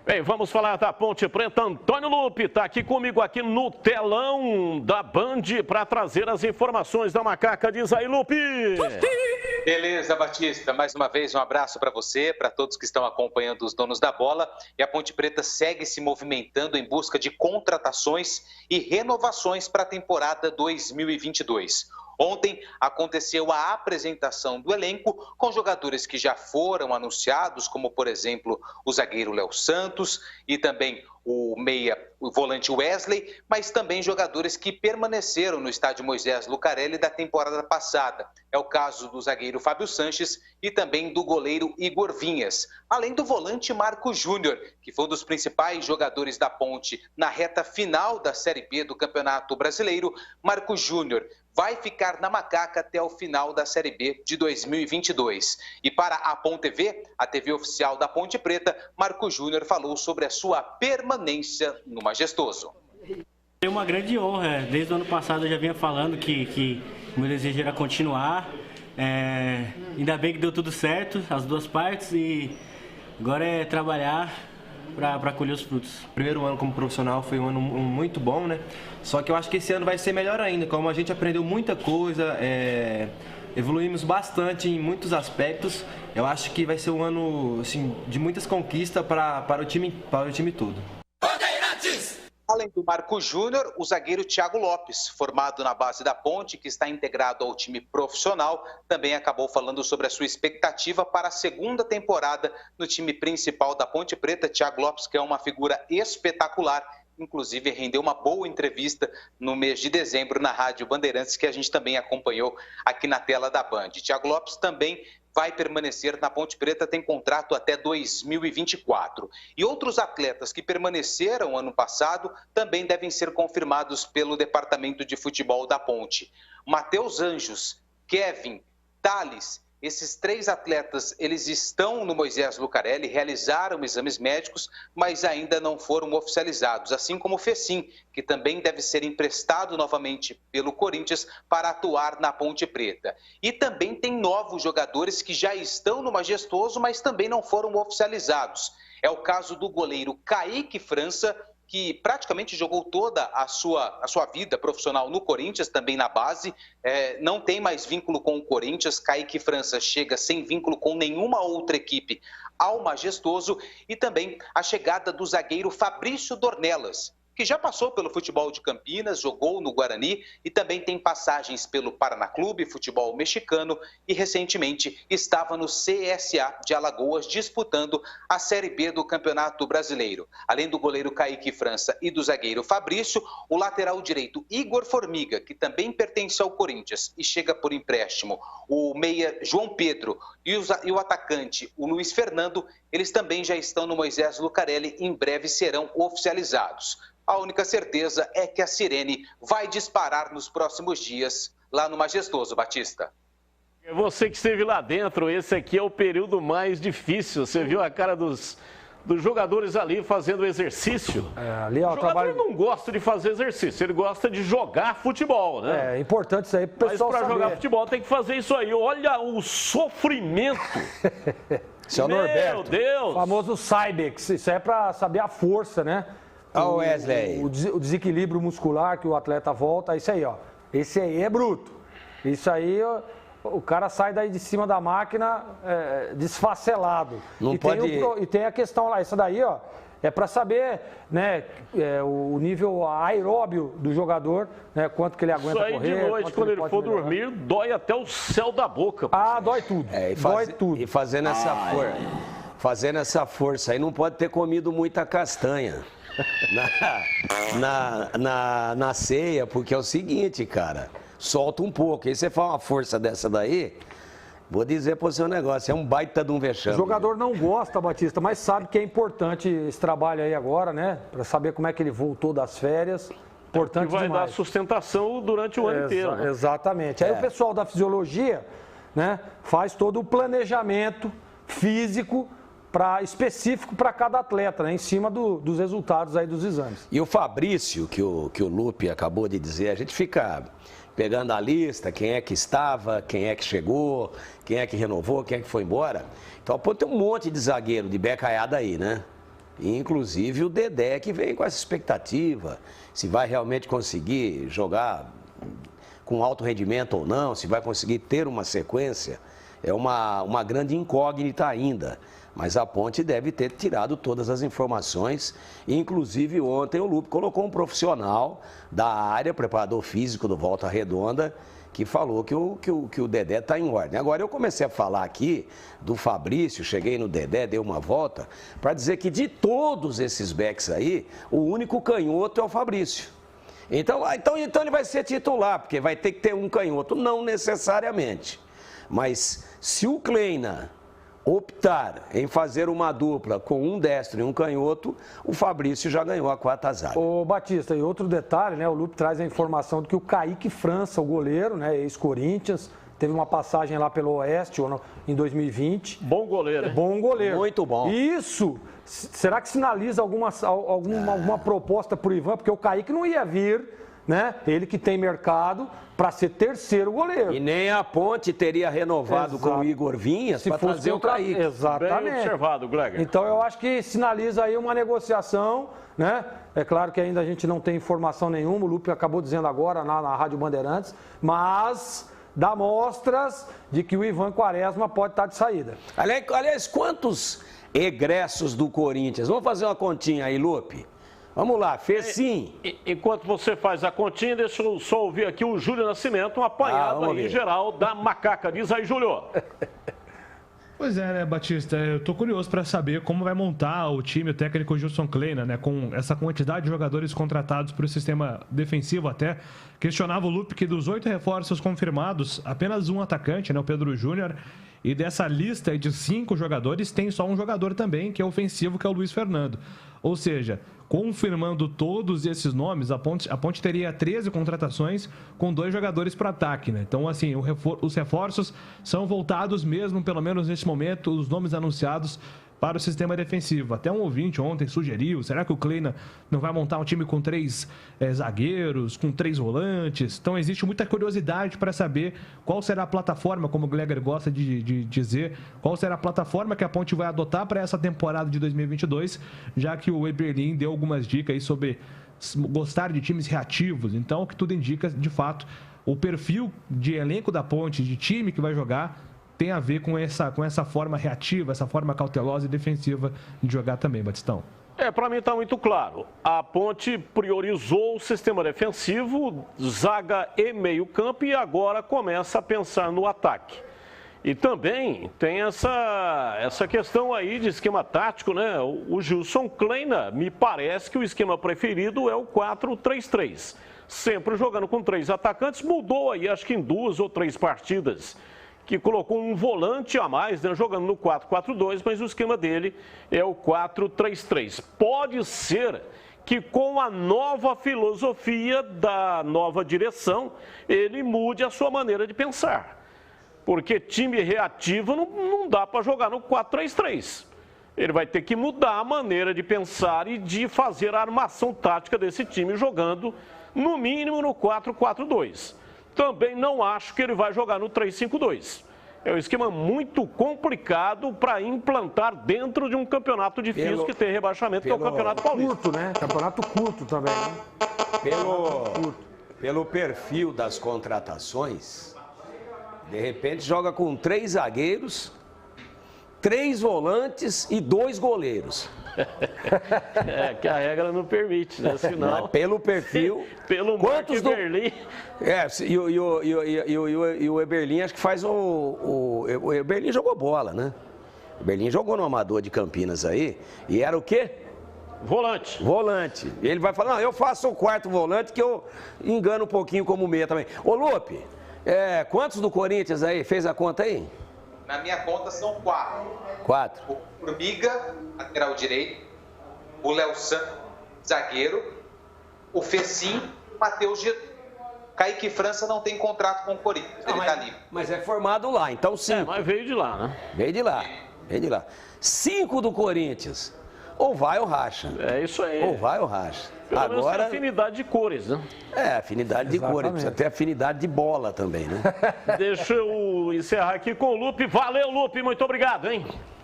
Bem, vamos falar da Ponte Preta. Antônio Lupi está aqui comigo aqui no telão da Band para trazer as informações da Macaca. Diz aí, Lupi! Beleza, Batista. Mais uma vez, um abraço para você, para todos que estão acompanhando os donos da bola. E a Ponte Preta segue se movimentando em busca de contratações e renovações para a temporada 2022. Ontem aconteceu a apresentação do elenco com jogadores que já foram anunciados, como, por exemplo, o zagueiro Léo Santos e também o volante Wesley, mas também jogadores que permaneceram no estádio Moisés Lucarelli da temporada passada. É o caso do zagueiro Fábio Sanches e também do goleiro Igor Vinhas, além do volante Marco Júnior, que foi um dos principais jogadores da Ponte na reta final da Série B do Campeonato Brasileiro. Marco Júnior vai ficar na Macaca até o final da Série B de 2022. E para a Ponte TV, a TV oficial da Ponte Preta, Marco Júnior falou sobre a sua permanência no Majestoso. É uma grande honra. Desde o ano passado eu já vinha falando que o meu desejo era continuar. Ainda bem que deu tudo certo, as duas partes, e agora é trabalhar para colher os frutos. O primeiro ano como profissional foi um ano muito bom, né? Só que eu acho que esse ano vai ser melhor ainda, como a gente aprendeu muita coisa, evoluímos bastante em muitos aspectos. Eu acho que vai ser um ano assim, de muitas conquistas para o time todo. Além do Marco Júnior, o zagueiro Thiago Lopes, formado na base da Ponte, que está integrado ao time profissional, também acabou falando sobre a sua expectativa para a segunda temporada no time principal da Ponte Preta. Thiago Lopes, que é uma figura espetacular, inclusive rendeu uma boa entrevista no mês de dezembro na Rádio Bandeirantes, que a gente também acompanhou aqui na tela da Band. Thiago Lopes também vai permanecer na Ponte Preta, tem contrato até 2024. E outros atletas que permaneceram ano passado também devem ser confirmados pelo Departamento de Futebol da Ponte. Matheus Anjos, Kevin, Thales, esses três atletas, eles estão no Moisés Lucarelli, realizaram exames médicos, mas ainda não foram oficializados, assim como o Fecim, que também deve ser emprestado novamente pelo Corinthians para atuar na Ponte Preta. E também tem novos jogadores que já estão no Majestoso, mas também não foram oficializados. É o caso do goleiro Kaique França, que praticamente jogou toda a sua vida profissional no Corinthians, também na base, não tem mais vínculo com o Corinthians. Kaique França chega sem vínculo com nenhuma outra equipe ao Majestoso. E também a chegada do zagueiro Fabrício Dornelas, que já passou pelo futebol de Campinas, jogou no Guarani e também tem passagens pelo Paraná Clube, futebol mexicano, e recentemente estava no CSA de Alagoas disputando a Série B do Campeonato Brasileiro. Além do goleiro Kaique França e do zagueiro Fabrício, o lateral direito Igor Formiga, que também pertence ao Corinthians e chega por empréstimo, o meia João Pedro e o atacante, o Luiz Fernando, eles também já estão no Moisés Lucarelli e em breve serão oficializados. A única certeza é que a sirene vai disparar nos próximos dias lá no Majestoso, Batista. Você que esteve lá dentro, esse aqui é o período mais difícil. Você viu a cara dos jogadores ali fazendo exercício? Ali, ó, o jogador não gosta de fazer exercício, ele gosta de jogar futebol, né? É importante isso aí pro pessoal saber. Mas para jogar futebol tem que fazer isso aí. Olha o sofrimento. Seu Norberto. Meu Deus! O famoso Cybex. Isso aí é para saber a força, né? O Wesley. O desequilíbrio muscular que o atleta volta, isso aí, ó. Esse aí é bruto. Isso aí, o cara sai daí de cima da máquina desfacelado. Não pode... E tem a questão lá, isso daí, ó, é para saber, né, o nível aeróbio do jogador, né, quanto que ele aguenta correr. Isso aí de noite, quando ele for dormir, dói até o céu da boca. Ah, dói tudo. Dói tudo. E fazendo essa força aí, não pode ter comido muita castanha. Na ceia, porque é o seguinte, cara, solta um pouco. Aí você faz uma força dessa daí, vou dizer para você um negócio, é um baita de um vexame. O jogador não gosta, Batista, mas sabe que é importante esse trabalho aí agora, né? Para saber como é que ele voltou das férias. Importante que vai demais. dar sustentação durante o ano inteiro. Né? Exatamente. Aí o pessoal da fisiologia, né, faz todo o planejamento físico específico para cada atleta, né, em cima dos resultados aí dos exames. E o Fabrício, que o Lupe acabou de dizer, a gente fica pegando a lista, quem é que estava, quem é que chegou, quem é que renovou, quem é que foi embora. Então, pô, tem um monte de zagueiro de becaiada aí, né? E, inclusive o Dedé que vem com essa expectativa, se vai realmente conseguir jogar com alto rendimento ou não, se vai conseguir ter uma sequência, é uma grande incógnita ainda. Mas a Ponte deve ter tirado todas as informações, inclusive ontem o Lupe colocou um profissional da área, preparador físico do Volta Redonda, que falou que o Dedé está em ordem. Agora, eu comecei a falar aqui do Fabrício, cheguei no Dedé, dei uma volta, para dizer que de todos esses backs aí, o único canhoto é o Fabrício. Então ele vai ser titular, porque vai ter que ter um canhoto. Não necessariamente. Mas se o Kleina optar em fazer uma dupla com um destro e um canhoto, o Fabrício já ganhou a quarta zaga. Ô Batista, e outro detalhe, né? O Lupe traz a informação de que o Kaique França, o goleiro, né? Ex-Corinthians, teve uma passagem lá pelo Oeste em 2020. Bom goleiro, hein? Bom goleiro. Muito bom. E isso, será que sinaliza alguma proposta para o Ivan? Porque o Kaique não ia vir, né? Ele que tem mercado para ser terceiro goleiro. E nem a Ponte teria renovado com o Igor Vinhas para trazer o Kaique. Exatamente. Bem observado, Gleger. Então eu acho que sinaliza aí uma negociação, né? É claro que ainda a gente não tem informação nenhuma, o Lupe acabou dizendo agora na Rádio Bandeirantes, mas dá mostras de que o Ivan Quaresma pode estar de saída. Aliás, quantos egressos do Corinthians? Vamos fazer uma continha aí, Lupe? Vamos lá, fez sim. Enquanto você faz a continha, deixa eu só ouvir aqui o Júlio Nascimento, um apanhado aí geral da macaca. Diz aí, Júlio. Pois é, né, Batista? Eu tô curioso para saber como vai montar o time, o técnico Gilson Kleina, né? Com essa quantidade de jogadores contratados para o sistema defensivo até. Questionava o Lupe que dos 8 reforços confirmados, apenas um atacante, né? O Pedro Júnior. E dessa lista de 5 jogadores, tem só um jogador também, que é ofensivo, que é o Luiz Fernando. Ou seja, confirmando todos esses nomes, a Ponte teria 13 contratações com 2 jogadores para ataque, né? Então, assim, os reforços são voltados mesmo, pelo menos nesse momento, os nomes anunciados para o sistema defensivo. Até um ouvinte ontem sugeriu, será que o Kleina não vai montar um time com 3 zagueiros, com 3 volantes? Então existe muita curiosidade para saber qual será a plataforma, como o Gleger gosta de dizer, qual será a plataforma que a Ponte vai adotar para essa temporada de 2022, já que o Eberlin deu algumas dicas aí sobre gostar de times reativos. Então, o que tudo indica, de fato, o perfil de elenco da Ponte, de time que vai jogar, tem a ver com essa forma reativa, essa forma cautelosa e defensiva de jogar também, Batistão. Para mim está muito claro. A Ponte priorizou o sistema defensivo, zaga e meio campo, e agora começa a pensar no ataque. E também tem essa questão aí de esquema tático, né? O Gilson Kleina, me parece que o esquema preferido é o 4-3-3. Sempre jogando com 3 atacantes, mudou aí acho que em 2 ou 3 partidas, que colocou um volante a mais, né, jogando no 4-4-2, mas o esquema dele é o 4-3-3. Pode ser que com a nova filosofia da nova direção, ele mude a sua maneira de pensar. Porque time reativo não dá para jogar no 4-3-3. Ele vai ter que mudar a maneira de pensar e de fazer a armação tática desse time jogando, no mínimo, no 4-4-2. Também não acho que ele vai jogar no 3-5-2. É um esquema muito complicado para implantar dentro de um campeonato difícil que tem rebaixamento, que é o Campeonato Paulista. Curto, né? Campeonato curto também, né? Pelo perfil das contratações, de repente joga com 3 zagueiros, 3 volantes e 2 goleiros. Que a regra não permite, né? Senão, mas pelo perfil. Pelo quantos do Eberlin. E o Eberlin acho que faz o Eberlin jogou bola, né? O Eberlin jogou no Amador de Campinas aí. E era o quê? Volante. E ele vai falar, não, eu faço o 4º volante que eu engano um pouquinho como meia também. Ô Lupe, quantos do Corinthians aí? Fez a conta aí? Na minha conta são 4. 4. O Formiga, lateral direito. O Léo Santos, zagueiro. O Fecim e o Matheus Getúlio. Kaique França não tem contrato com o Corinthians. Ele está livre. Mas é formado lá, então 5. Mas veio de lá, né? Veio de lá. 5 do Corinthians. Ou vai ou racha. É isso aí. Ou vai ou racha. Pelo menos tem afinidade de cores, né? Afinidade de cores. Precisa ter afinidade de bola também, né? Deixa eu encerrar aqui com o Lupe. Valeu, Lupe. Muito obrigado, hein?